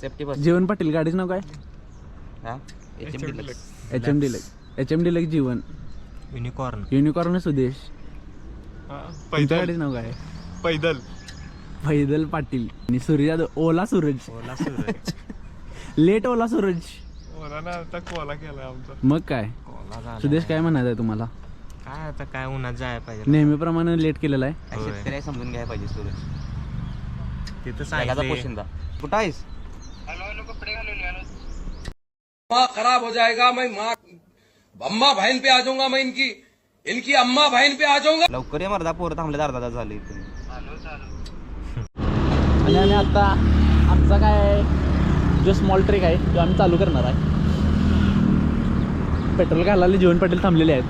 Safety बस. जीवन पाटील गाडीचं नाव काय? HM deluxe जीवन. Unicorn Sudesh. तुमच्या गाडीचं नाव काय? पैदल पाटील. आणि सूर्य यादव. ओला सूरज. लेट ओला सूरज. मग काय सुदेश काय म्हणायचं आहे तुम्हाला? काय आता काय उन्हात जायला पाहिजे. नेहमीप्रमाणे लेट केलेला आहे. शेतकरी समजून घ्यायला पाहिजे सूरज. तिथं सांगितलं पोशिंदा कुठं आहेस? खराब हो जाएगा मैं माँ अम्मा बहन पे आ जाऊंगा मैं इनकी अम्मा बहन पे आ जाऊंगा. लवकर ये मर्दा पोरं थांबले अर्धा तास झाले इथे. आणि आम्ही आता आमचा काय जो स्मॉल ट्रेक आहे तो आम्ही चालू करणार आहे. पेट्रोल घालायला जीवन पाटील थांबलेले आहेत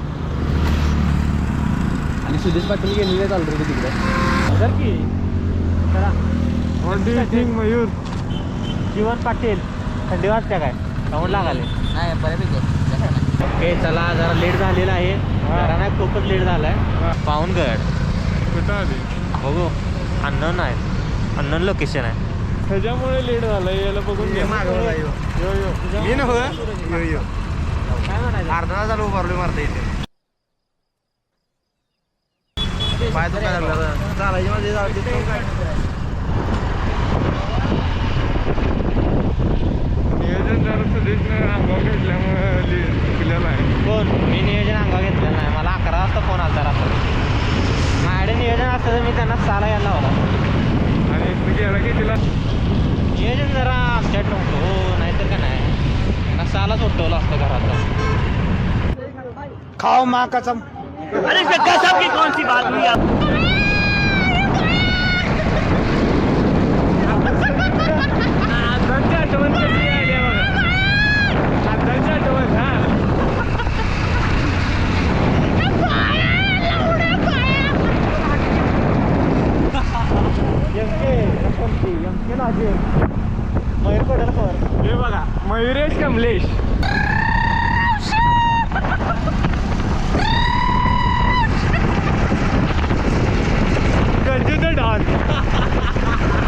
आणि सुदेश पाटील गेलेले आहेत ऑलरेडी तिकडे. सर की मयूर जीवन पाटील थंडी वाजते काय काऊन लागाले नाही बऱ्यापैकी. ओके चला जरा लेट झालेला आहे. जरा नाही खूपच लेट झालाय. पाऊनगड कुठं आली बघू अननोन आहे. अननोन लोकेशन आहे. त्याच्यामुळे लेट झालंय. याला बघून घे. काय म्हणायचं अर्धा झालं उभारलोय मारता इथे. पाय तो काय चालायची माझी नियोजन जरा सुदेशने अंगावर घेतल्यामुळे चुकलेला आहे. कोण मी नियोजन अंगा घेतलेलं नाही. मला 11 वाजता फोन आला रात्री. माझ्याकडे नियोजन असतं तर मी त्यांना 6ला यायला लावला. आणि इथं गेला की तिला नियोजन जरा आमच्यात नव्हतं हो नाहीतर का नाही त्यांना 6लाच उठवलं असतं घरातलं. खाओ माँ कसम. अरे गजब की कौन सी बात हुई आप. आतांची आठवण कशी आली आहे बघा. आतांची आठवण हा मयूर पडेल पर हे बघा मयुरेश कमलेश. Gajju the don.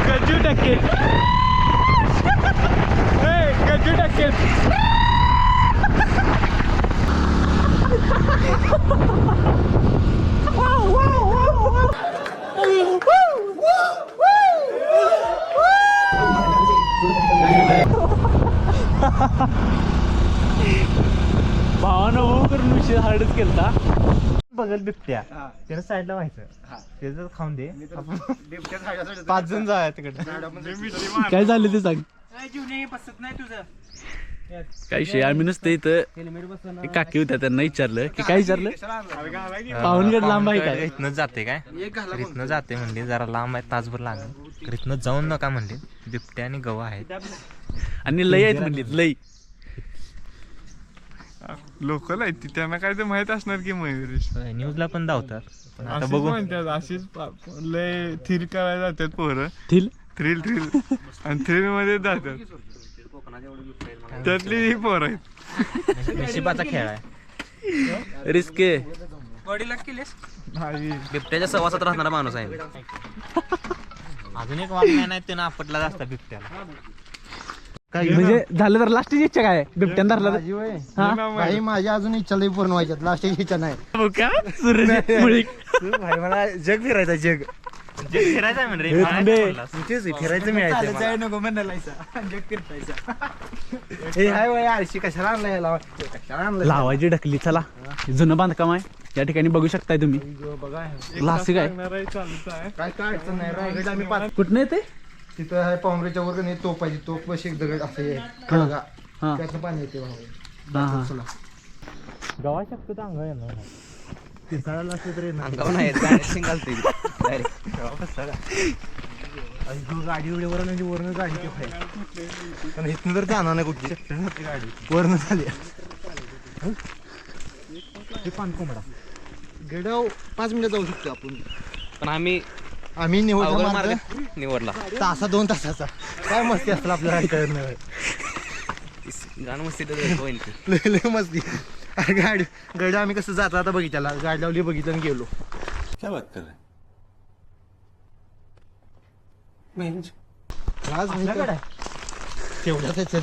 गज्जू टक्केत. गज्जू टक्केत. भावानं हो करून विषय हार्डच केलता. बघल बिबट्या त्यानं साईडला व्हायचं त्याचं खाऊन दे. 5 जण जाऊया तिकडे. काय झालं ते सांग. काय विषय आम्ही नुसतं इथं काकी होत्या त्यांना विचारलं की काय विचारलं पाहुणगड लांब आहे काय. इथनं जाते काय इथनं जाते म्हणले जरा लांब आहे तासभर लागेल. इथनं जाऊन नका म्हणले. बिबट्या आणि गवा आहेत आणि लई आहेत म्हणली लई. लोकल आहे ती. त्यांना काय ते माहित असणार की मयुरेश. न्यूजला पण धावतात. पण आता अशीच बघू म्हणतात. अशीच लय थ्रिल करायला जातात पोरं. थिल थ्रिल आणि थ्रिल मध्ये जातात. त्यातली ही पोर आहेत. नशिबाचा खेळ आहे. रिस्क आहे. बिबट्याच्या सहवासात राहणारा माणूस आहे. अजून एक वाघ नाही त्यानं आपटला जास्त बिबट्याला. म्हणजे झालं तर लास्टची इच्छा काय बिबट्यान धरला तर? हा? भाई माझ्या अजून इच्छा लई पूर्ण व्हायच्यात. लास्टची इच्छा नाही. हो का? सूरज मुळीक. भाई मला जग फिरायचं जग. फिरायचं आहे म्हणजे हे थांबे. तेच फिरायचं मिळायचं नको म्हणायचा जग फिरतायचा. हे हाय वय आळशी कशाला आणलाय याला. कशाला आणलाय लावायची ढकली. चला जुनं बांधकाम आहे या ठिकाणी बघू शकताय तुम्ही. बघा. लासी काय चालूच आहे. काय काय अडचण नाही. रायगड आम्ही पाच कुठं येते तिथं आहे पाहुणऱ्याच्या वर नाही तोप पाहिजे. तोप बस एक दगड असं आहे खळगा. त्यातनं पाणी येते भाऊ. हा हा गवा शकतो तर अंगा येणार नाही. तिसाळाला असलं तरी अंगावर नाही डायरेक्ट घालते डायरेक्ट. गाडी एवढी वर म्हणजे वरनं गाडी ते खाय. पण इथनं तर जाणार नाही कुठली गाडी वरनं झाली. ते पान कोंबडा गडाव 5 मिनिटं जाऊ शकतो आपण. पण आम्ही आम्ही अवघड निवड मार्ग निवडला. तासा 2 तासाचा काय मस्ती असतं आपल्याला कळत नाही. गाणं मस्ती होईल की. लय मस्ती. अरे गाडी गड आम्ही कसं जातो आता बघितल्याला. गाडी लावली बघितलं आणि गेलो. क्या बात कर रहे हैं? आज तेवढ्याच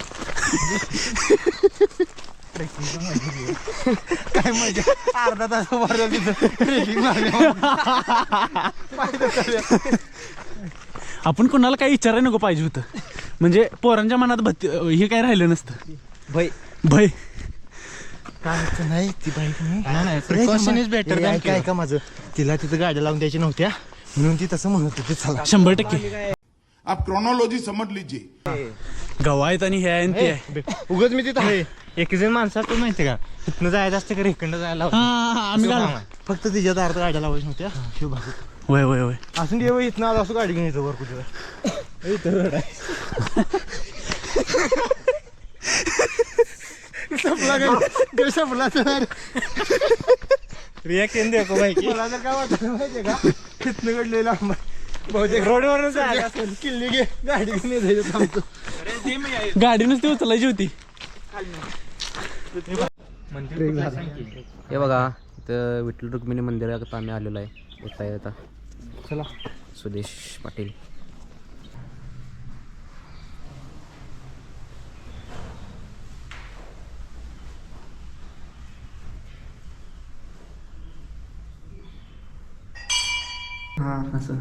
काय मजा अर्धा तास मारला तिथं ट्रेकिंग आपण कोणाला काही विचारायला नको पाहिजे होतं, म्हणजे पोरांच्या मनात हे काय राहिलं नसतं. भाई भय काय नाही ती बाईक नाही प्रिकॉशन इज बेटर दॅन काय का माझं तिला तिथं गाड्या लावून द्यायची नव्हत्या म्हणून ती तसं म्हणत होती. चला 100%. आप क्रोनोलॉजी समझ लीजिए. गवायत आणि हे आहे आणि ते आहे. उगाच मी तिथं आहे एक जण माणसं असतात माहिती का तिथनं जायचं असतं का इकडनं जायला लावतात. हा आम्ही असं घाल काम आहे. फक्त तिच्या दारात गाड्या लावायच्या नव्हत्या शिवभाग वय वय वय. असून येऊ इथनं आलो असं गाडी घेऊन येतो वर कुठे इथं रोड आहे. संपला तर रिॲक्ट येऊन देखो माहिती मला तर काय वाटत माहितीये का तिथनं घडलेला बहुतेक रोडवरून जायला असेल किल्ली घे गाडी घेऊन येतो थांबतो. गाडी नुसती उचलायची होती. हे बघा इथं विठ्ठल रुक्मिणी मंदिरात आम्ही आलेलो आहे. येता येता चला सुदेश पाटील. हा असं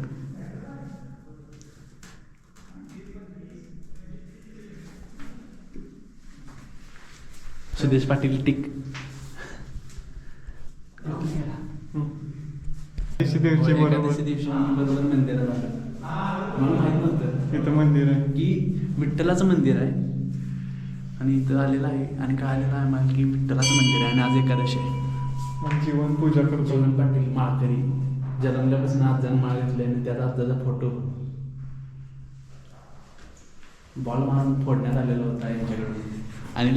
सुदेश पाटील टिक. एकादशी दिवशी बरोबर मंदिरात आलं. मला माहित नव्हतं तिथं मंदिर आहे की विठ्ठलाचं मंदिर आहे आणि इथं आलेलं आहे. आणि काय आलेलं आहे मला की विठ्ठलाचं मंदिर आहे आणि आज एकादशी आहे. जीवन पूजा करतो. जीवन पाटील माळकरी जन्मल्यापासून आजानं माळ घेतली आणि त्यात आजाचा फोटो बॉल मारून फोडण्यात आलेला होता यांच्याकडून आणि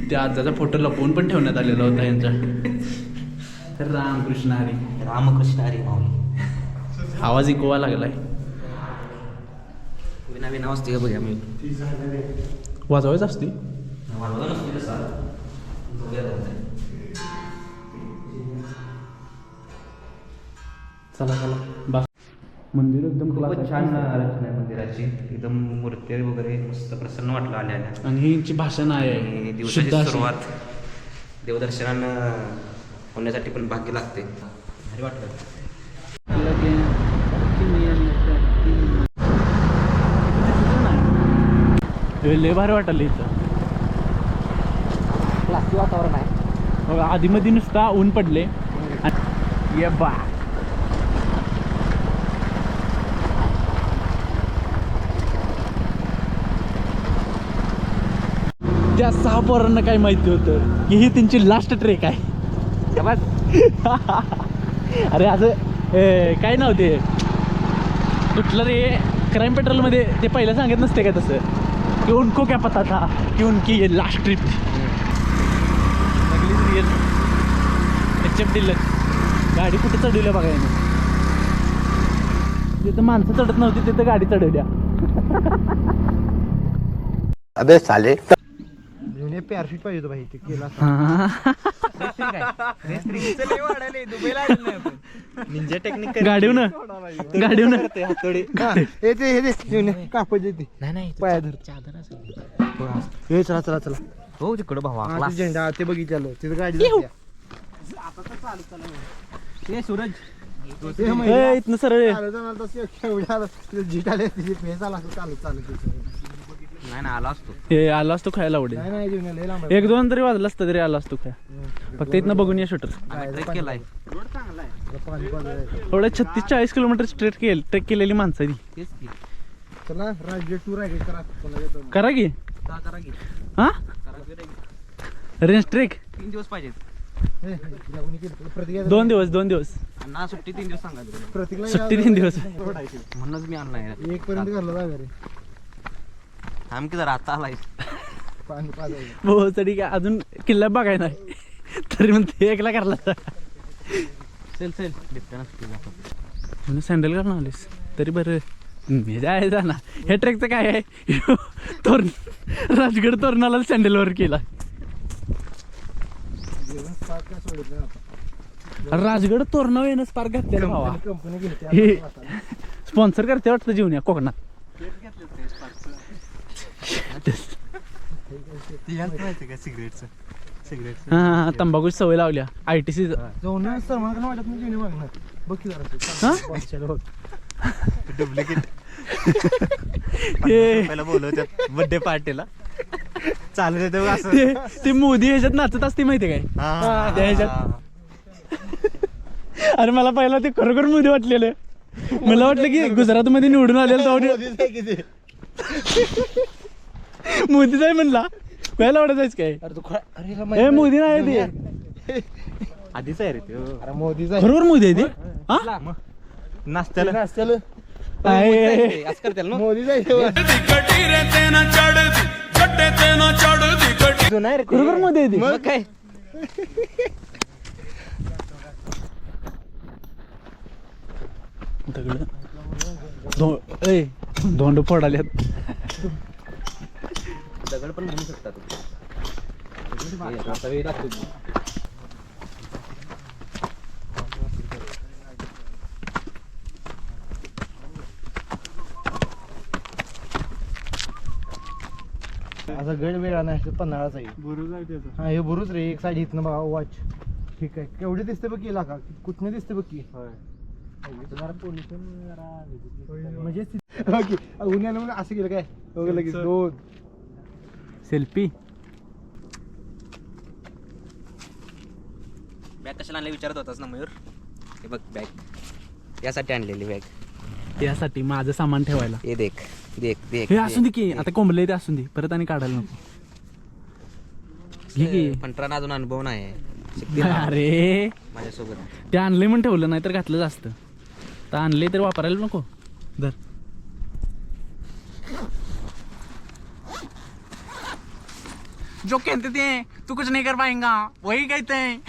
त्या आजाचा फोटो लपवून पण ठेवण्यात आलेला होता यांच्या. तर रामकृष्ण हरी. रामकृष्ण हरी माऊली. आवाज इकोवा लागलाय. विना विना वाजते का बघा मी वाजवायच असते. चला चला बस. मंदिर एकदम खूपच class छान आहे. रचना आहे मंदिराची. एकदम मूर्ती वगैरे मस्त प्रसन्न वाटलं आल्या आल्या. आणि ही यांची भाषण आणि आहे दिवसाची शुद्ध अशी. सुरुवात देवदर्शनानं होण्यासाठी पण भाग्य लागते. भारी वाटलं. लय भारी वाटलं इथं. क्लासी वातावरण आहे. आधी मध्ये नुसता ऊन पडले. ये बा त्या 6 पोरांना काय माहिती होतं की ही त्यांची लास्ट ट्रेक आहे. अरे असं काय नाव ते कुठलं रे क्राईम पेट्रोलमध्ये ते पहिलं सांगत नसते का तसं की उनको क्या पता था की उनकी ये लास्ट ट्रिप थी. नकलीच रिअल HF डिलक्स गाडी कुठे चढवल्या बघा याने. तिथं माणसं चढत नव्हती तिथं गाडी चढवल्या. अबे साले पॅराशूट पाहिजे होतं भाई ते केला निंजा टेक्निक गाडीवून कापड देते नाही पाया धर. हे चला चला चला हो तिकडं भावा हा, क्लास. ते झेंडा ते बघितलं तिथं गाडी जाते. इथनं सरळ चालत जाणार तसं एवढं आलं, तिथं जीट आले तिथे फेस आला असं चालत चालत. नाही ना आला असतो. हे आला असतो खायला आवडेल. नाही नाही जीवनाला लय लांब आहे. 1-2 तरी वाजलं असतं तरी आला असतो काय. फक्त इथनं बघून या शूटर. आम्ही ट्रेक केलाय. पाणी बाजूला आहे. एवढं 36-40 किलोमीटर ट्रेक केलेली माणसं आहे ती. तेच की. चला राज्य टूर आहे करा कोणाला येतो. करा की करा की. हा करा की. रेंज ट्रेक 3 दिवस पाहिजेत. हे, हिला कोणी केलं? प्रतीकला 2 दिवस आणि ना सुट्टी 3 दिवस सांगायचं. प्रतीकला सुट्टी 3 दिवस. म्हणूनच मी आणलाय. 1 पर्यंत घरला जागा रे थांब की जरा आता आलाय. पाणी पाजायला. हो तरी काय अजून किल्ला बघाय नाही तरी म्हणते एकला करला. चल बिबट्या नसते. म्हणून सँडल घालून आलीस तरी बरं. मी जायचा ना. हे ट्रेकचं काय आहे तोरण राजगड तोरणाला सँडलवर केला. जेवण स्पार्क काय सोडितलं आता. राजगड तोरणावर येणं स्पार्क घातलेलं भावा. कंपनी हे घेते स्पॉन्सर करते वाटतं जीवन या कोकणात. ती याच माहिती का सिगरेटचं सिगरेट हा तंबाखूची सवय लावल्या ITC जाऊन सलमान खान वाटत नाही जेवणी मागणार बघ की जरा डुप्लिकेट पहिला बोलवत्यात बर्थडे पार्टीला चालू देते असं ते मोदी ह्याच्यात नाचत असते माहिती काय त्या ह्याच्यात. अरे मला पहिला ते खरोखर मोदी वाटलेलं. मला वाटलं की गुजरात मध्ये निवडून आलेलं मोदीच आहे म्हणला. पहिला वाटायच काय हे मोदी नाही ते आधीच आहे रे ते अरे मोदीचा बरोबर मोदी आहे ते हा नाश्त्याला आहे. असं करतील ना. मोदीचा नाही रे बरोबर मोदी आहे ते. मग काय धोंड फोडाल्यात. दगड पण म्हणू शकता आता वेळ लागतो. असा गड वेगळा नाही पन्हाळाचा आहे बुरुज आहे त्याचा. हा हे बुरुज रे एक साईड इथनं बघा वॉच ठीक आहे केवढे दिसते बघ की लागा कुठनं दिसते बघ की म्हणजे उन्हाळ्याला मग असं केलं काय बघ लगेच दोन सेल्फी. बॅग कशाला आणली विचारत होतास ना मयूर. हे बघ बॅग यासाठी आणलेली बॅग. त्यासाठी माझं सामान ठेवायला. हे देख देख देख हे असून दे की आता कोंबले ते असून दे परत आणि काढायला नको. घे की. पंटरानं अजून अनुभव नाही शिकतील ना अरे माझ्यासोबत. ते आणले म्हणून ठेवलं नाही तर घातलंच असतं. तर आणले तर वापरायला नको. धर जो कहते थे तू कुछ नहीं कर पाएगा वही कहते हैं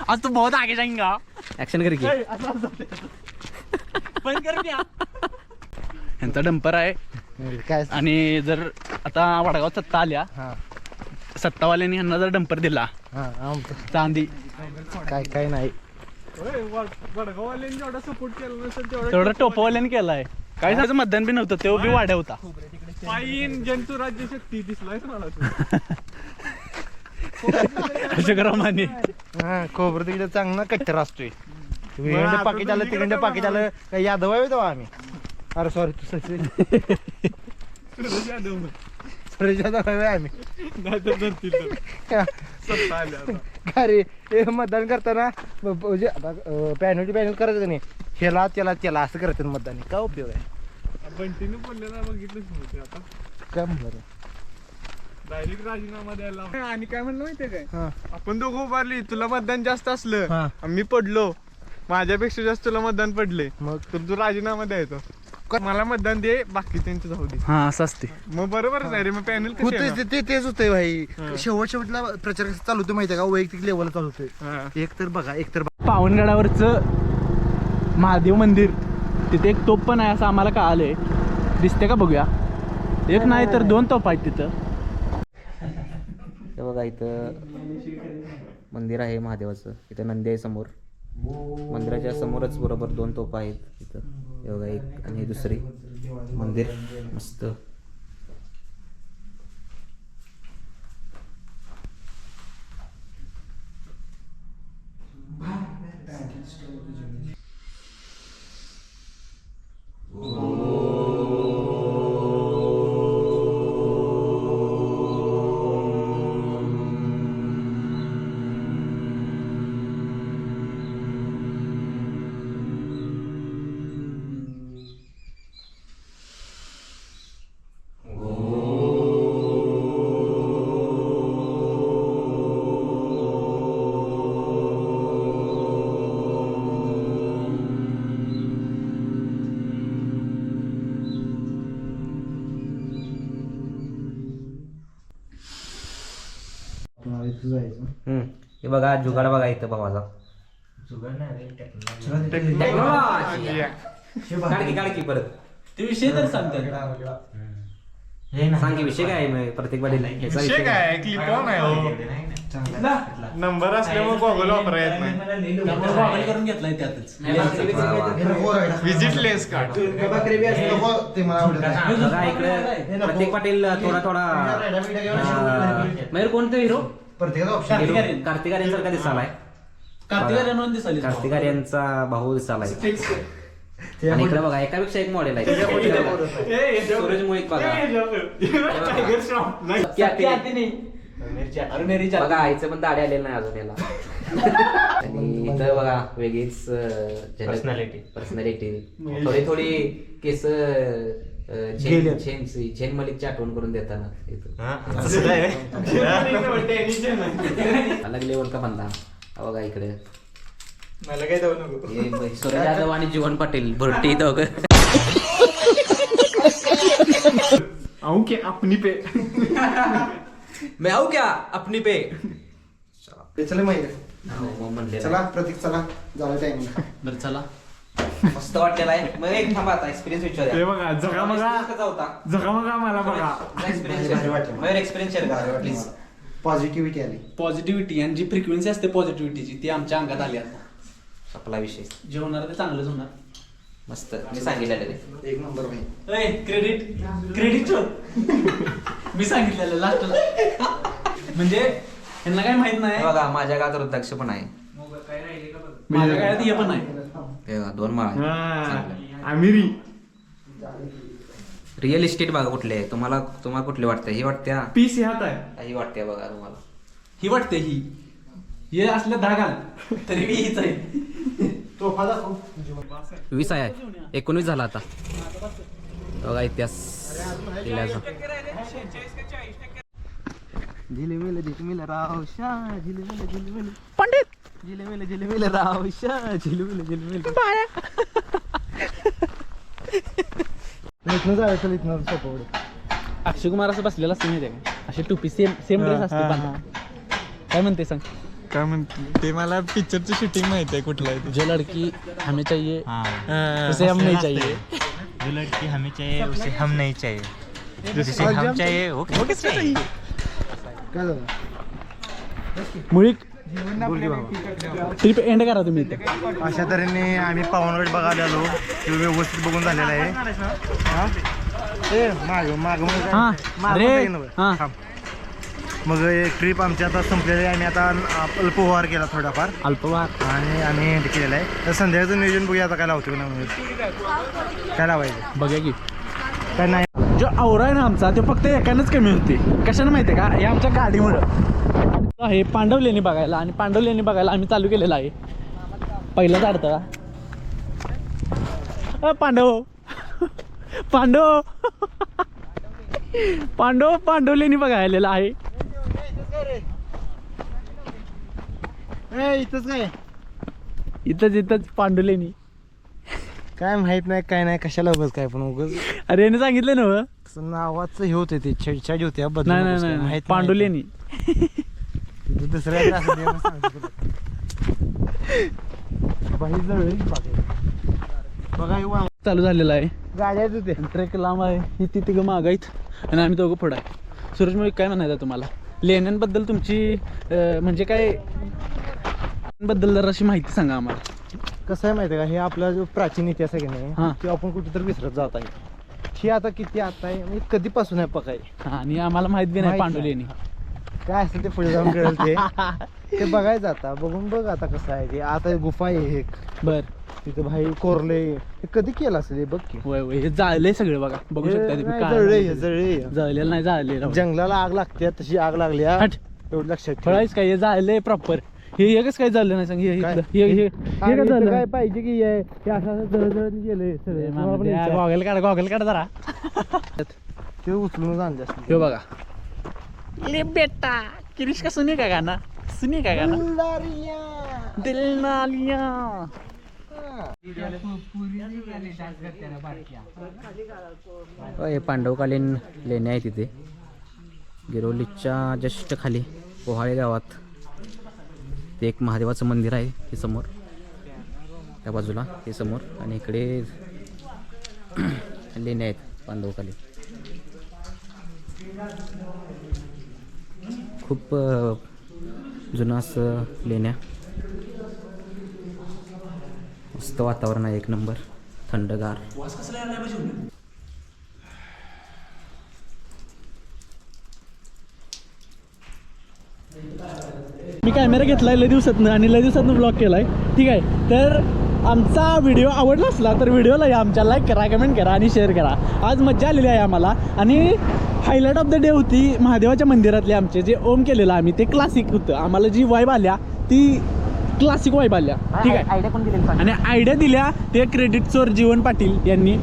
आज तू बहुत आगे जाएगा. ऍक्शन कर की. बंद कर क्या. ह्यांचा डंपर आहे काय आणि जर आता वडगाव सत्ता आल्या हा सत्तावाल्यांनी ह्यांना जर डंपर दिला हा चांदी काय काय नाही वडगाववाल्यांनी जेवढा सपोर्ट केला नसेल तेवढा तेवढं टोपवाल्याने केलाय. काय झालं मतदान बी नव्हतं तेव्हा बी वाड्या होता. पायीन जंतू राज्य शक्ती दिसलायच मला तू. अशोकरामाने हा खोबरं तिकडे चांगला कट्टर असतोय. इकडे पाकिट आलं तिकडे पाकिट आलं काय यादव आहे तेव्हा आम्ही. अरे सॉरी तू सुरेश यादव आहे आम्ही नाही तर नसतील तर. सत्ता आल्या आता. का रे हे मतदान करताना म्हणजे आता पॅनल करायचं का नाही ह्याला त्याला त्याला असं करायचं मतदान काय उपयोग आहे. बंटीने बोललेला बघितलंच नव्हते आता. काय म्हणलं डायरेक्ट राजीनामा द्यायला लावला. आणि काय म्हणलं माहितीये काय हा आपण दोघं उभारली तुला मतदान जास्त असलं हा. आणि मी पडलो माझ्यापेक्षा जास्त तुला मतदान पडले मग तर तू राजीनामा द्यायचा. मला मतदान दे बाकी त्यांचं जाऊ दे. हा असं असते. मग बरोबरच आहे रे मग पॅनल होतंय तेच होतंय भाई. शेवटला प्रचार कसं चालू होतं माहितीये का वैयक्तिक लेवलला चालू होतोय. एक तर बघा पावनगडावरचं महादेव मंदिर तिथे एक तोप पण आहे असं आम्हाला कळालंय. दिसते का बघूया. एक नाही तर 2 तोप आहेत तिथं. हे बघा इथं मंदिर आहे महादेवाचं. इथं नंदी आहे समोर. मंदिराच्या समोरच बरोबर 2 तोफा आहेत इथं. हे बघा एक आणि दुसरी मंदिर मस्त. हे बघा जुगाड बघा इथं भावाचा. काढ की परत. ते विषय तर सांगतात. सांग की विषय काय आहे मग प्रत्येक वाडीला ह्याचा विषय काय क्लिप ऑन आहे हो. नंबर असल्यामुळे गॉगल वापरा येत नाही. करून घेतलाय त्यातच विजिटलेस कार्ड. ते मला आवडत नाही. बघा इकडे प्रत्येक पाटील थोडा थोडा मयूर कोणते हिरो प्रत्येकाचा ऑप्शन कार्तिक आर्यनसारखा दिसालाय. कार्तिक आर्यनचा भाऊ दिसालाय. आणि इकडे बघा एकापेक्षा एक मॉडेल आहे. सूरज मोहित बघा बघा आईचं पण दाढी आलेलं नाही अजून याला. आणि इथं बघा वेगळीच पर्सनॅलिटी थोडी थोडी केस झेन मलिकची आठवण करून देताना अलग लेवल का बंदा. बघा इकडे मला काय जाऊ नको. सूरज यादव आणि जीवन पाटील भरटी दोघ. आऊ के अपनी पे. मैं आऊ क्या अपनी पे. चला माहिती म्हणले चला प्रतीक चला झालं टाइम. बरं चला मस्त वाटलेला आहे. मग एक थांबा आता एक्सपिरियन्स ते बघा झगामगा झगामगा मला बघा. एक्सपिरियन्स शेअर करा प्लीज. पॉझिटिव्हिटी आली. पॉझिटिव्हिटी आणि जी फ्रिक्वेन्सी असते पॉझिटिव्हिटीची ती आमच्या अंगात आली आता. आपला विषय जे होणार ते चांगलंच होणार. मस्त मी सांगितलेलं एक नंबर भाई. क्रेडिट मी सांगितलेलं लास्टला. म्हणजे यांना काय माहित नाही. बघा माझ्या गावात रुद्राक्ष पण आहे. माझ्या काळात हे पण आहे. हे बघा, 2 माळ. आमिरी रिअल इस्टेट बघा कुठले आहे. तुम्हाला कुठले वाटतं. ही वाटत्या पीस हात आहे. ही वाटते बघा तुम्हाला. ही वाटते ही हे असल्या धागाल तरी मी हीच आहे. तोफा दाखव. 20 आहे 19 झाला आता. बघा इतिहास किल्ल्याचा. झिलमिल झिलमिल रावशा झिलमिल झिलमिल पंडित झिलमिल झिलमिल रावशा झिलमिल झिलमिल. इथनं जायचं इथनं सोपं पडत. अक्षय कुमार असं बसलेला असते माहिती आहे का. अशी टोपी सेम ड्रेस असते बांधा. काय म्हणते सांग. काय म्हणते ते मला पिक्चरची शूटिंग माहिती आहे कुठलं आहे ते. जो लड़की हमें चाहिए उसे हम नहीं चाहिए. जो लड़की हमें चाहिए उसे हम नहीं चाहिए. जिसे हम चाहिए वो किससे चाहिए. काय झालं. मुळीक ट्रिप एंड करा तुम्ही इथे. अशा तऱ्हेने आम्ही पावनगड बघायला आलो. ते व्यवस्थित बघून झालेलं आहे. हा अरे हा मग ट्रिप आमची आता संपलेली आहे. आम्ही आता अल्पहार केला थोडाफार अल्पवार आणि आम्ही हे केलेलं आहे. तर संध्याकाळचं नियोजन बघूया आता काय लावतो की नाही. काय लावायचं बघा की काय नाही. जो आवरा आहे ना आमचा ते फक्त एकानंच कमी होते. कशाने माहिती आहे का. हे आमच्या गाडीमुळं हे पांडवलेणी बघायला. आणि पांडवलेणी बघायला आम्ही चालू केलेलं आहे. पहिलाच अडथळा पांडव पांडव पांडव पांडवलेणी बघायला आहे. इथंच काय इथंच पांडवलेणी. काय माहित नाही काय नाही कशाला उगाच काय पण उगाच अरे याने सांगितलं ना नावाचं हे होते ते छेडछाडी होते. नाही पांडवलेणी. दुसऱ्या बघा चालू झालेला आहे. गाड्या होते. ट्रेक लांब आहे. ही ती तिघं माग आहेत आणि आम्ही दोघं पुढं आहे. सूरज मुळे काय म्हणायचं तुम्हाला लेण्यांबद्दल तुमची म्हणजे काय बद्दल जर अशी माहिती सांगा आम्हाला. कसं आहे माहिती आहे का. हे आपला जो प्राचीन इतिहास आहे की हा. नाही ते आपण कुठेतरी विसरत जात आहे. ही आता किती आता आहे म्हणजे कधीपासून आहे पकाय. आणि आम्हाला माहित बी नाही पांडुलेणी काय असेल ते पुढे जाऊन कळेल. ते बघायचं आता. बघून बघ आता कसं आहे ते. आता गुफा आहे एक बर तिथे भाई कोरले. हे कधी केलं असेल हे बघ की. वय वय हे जाळलंय सगळं बघा. बघू शकता तुम्ही. जळले जळलेलं नाही जाळलेलं. जंगलाला आग लागते तशी आग लागली हा. हट. एवढं लक्षात ठेव. फळायच काय हे जाळलंय प्रॉपर. हे एकच काय झालं नाही सांग. हे काय? इथलं. हे अरे काय इथं झालं काय पाहिजे की हे असं जळजळ गेलंय सगळं. गॉगल काढ जरा. ते उचलून आणले असते. हे बघा ले बेटा किरीश का सुनी का गाना. सुनी का गाना दिल ना लिया. हे पांडवकालीन लेण्या आहे तिथे गिरोलीच्या जस्ट खाली पोहाळे गावात. ते एक महादेवाचं मंदिर आहे हे समोर त्या बाजूला हे समोर. आणि इकडे लेण्या आहेत पांडवकालीन. खूप जुनं असं लेण्या. मस्त वातावरण आहे, एक नंबर थंडगार. मी कॅमेरा घेतलाय लय दिवसातनं आणि लय दिवसातनं ब्लॉग केलाय. ठीक आहे, तर आमचा व्हिडिओ आवडला असला तर व्हिडिओला या, आमच्या लाईक करा, कमेंट करा आणि शेअर करा. आज मज्जा आलेली आहे आम्हाला. आणि हायलाईट ऑफ द डे होती महादेवाच्या मंदिरातले आमचे जे ओम केलेलं आम्ही, ते क्लासिक होतं. आम्हाला जी वाईब आल्या ती क्लासिक वाईब आल्या. ठीक आहे, आयडिया कोण दिली? आणि आयडिया दिल्या ते क्रेडिट चोर जीवन पाटील यांनी.